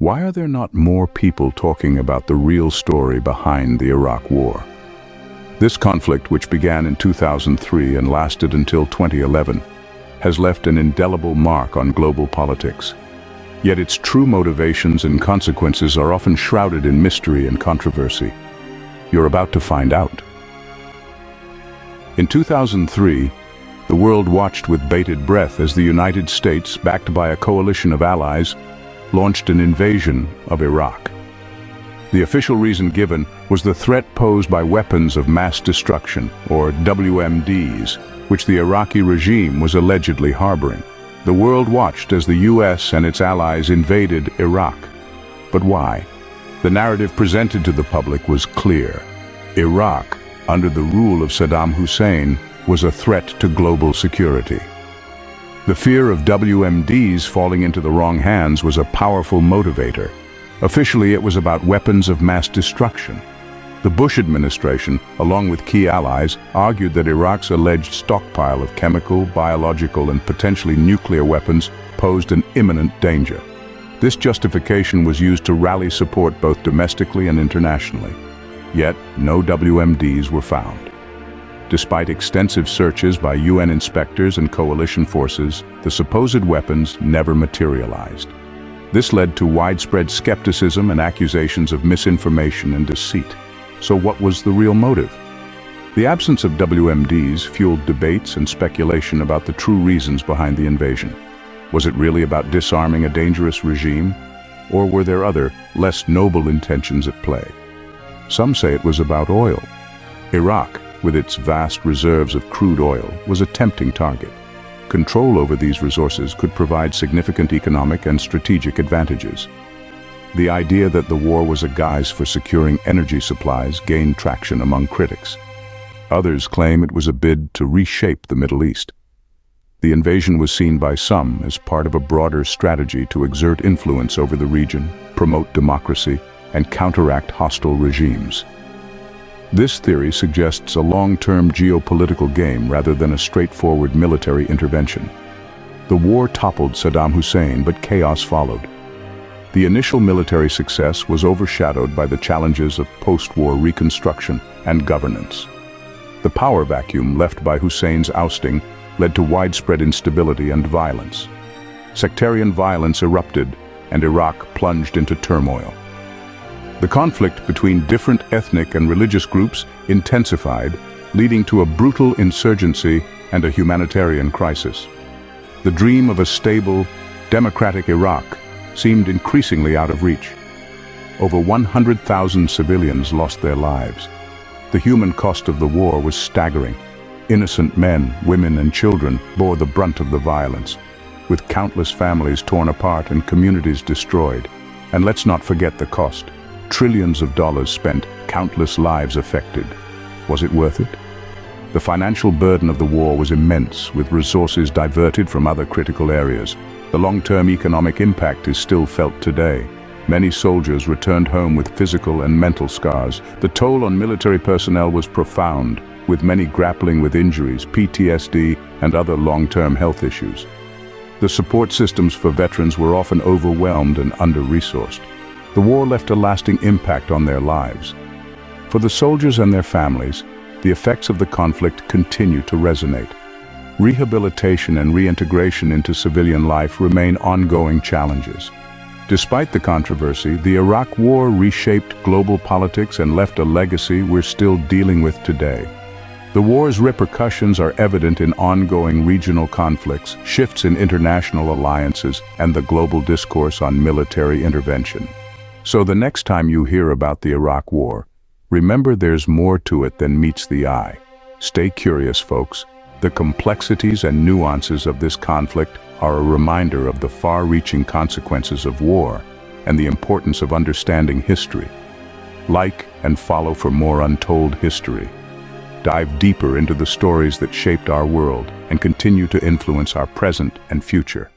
Why are there not more people talking about the real story behind the Iraq War? This conflict, which began in 2003 and lasted until 2011, has left an indelible mark on global politics. Yet its true motivations and consequences are often shrouded in mystery and controversy. You're about to find out. In 2003, the world watched with bated breath as the United States, backed by a coalition of allies, launched an invasion of Iraq. The official reason given was the threat posed by weapons of mass destruction, or WMDs, which the Iraqi regime was allegedly harboring. The world watched as the US and its allies invaded Iraq. But why? The narrative presented to the public was clear. Iraq, under the rule of Saddam Hussein, was a threat to global security. The fear of WMDs falling into the wrong hands was a powerful motivator. Officially, it was about weapons of mass destruction. The Bush administration, along with key allies, argued that Iraq's alleged stockpile of chemical, biological, and potentially nuclear weapons posed an imminent danger. This justification was used to rally support both domestically and internationally. Yet, no WMDs were found. Despite extensive searches by UN inspectors and coalition forces, the supposed weapons never materialized. This led to widespread skepticism and accusations of misinformation and deceit. So what was the real motive? The absence of WMDs fueled debates and speculation about the true reasons behind the invasion. Was it really about disarming a dangerous regime? Or were there other, less noble intentions at play? Some say it was about oil. Iraq, with its vast reserves of crude oil, was a tempting target. Control over these resources could provide significant economic and strategic advantages. The idea that the war was a guise for securing energy supplies gained traction among critics. Others claim it was a bid to reshape the Middle East. The invasion was seen by some as part of a broader strategy to exert influence over the region, promote democracy, and counteract hostile regimes. This theory suggests a long-term geopolitical game rather than a straightforward military intervention. The war toppled Saddam Hussein, but chaos followed. The initial military success was overshadowed by the challenges of post-war reconstruction and governance. The power vacuum left by Hussein's ousting led to widespread instability and violence. Sectarian violence erupted, and Iraq plunged into turmoil. The conflict between different ethnic and religious groups intensified, leading to a brutal insurgency and a humanitarian crisis. The dream of a stable, democratic Iraq seemed increasingly out of reach. Over 100,000 civilians lost their lives. The human cost of the war was staggering. Innocent men, women, and children bore the brunt of the violence, with countless families torn apart and communities destroyed. And let's not forget the cost. Trillions of dollars spent, countless lives affected. Was it worth it? The financial burden of the war was immense, with resources diverted from other critical areas. The long-term economic impact is still felt today. Many soldiers returned home with physical and mental scars. The toll on military personnel was profound, with many grappling with injuries, PTSD, and other long-term health issues. The support systems for veterans were often overwhelmed and under-resourced. The war left a lasting impact on their lives. For the soldiers and their families, the effects of the conflict continue to resonate. Rehabilitation and reintegration into civilian life remain ongoing challenges. Despite the controversy, the Iraq War reshaped global politics and left a legacy we're still dealing with today. The war's repercussions are evident in ongoing regional conflicts, shifts in international alliances, and the global discourse on military intervention. So the next time you hear about the Iraq War, remember there's more to it than meets the eye. Stay curious, folks. The complexities and nuances of this conflict are a reminder of the far-reaching consequences of war and the importance of understanding history. Like and follow for more untold history. Dive deeper into the stories that shaped our world and continue to influence our present and future.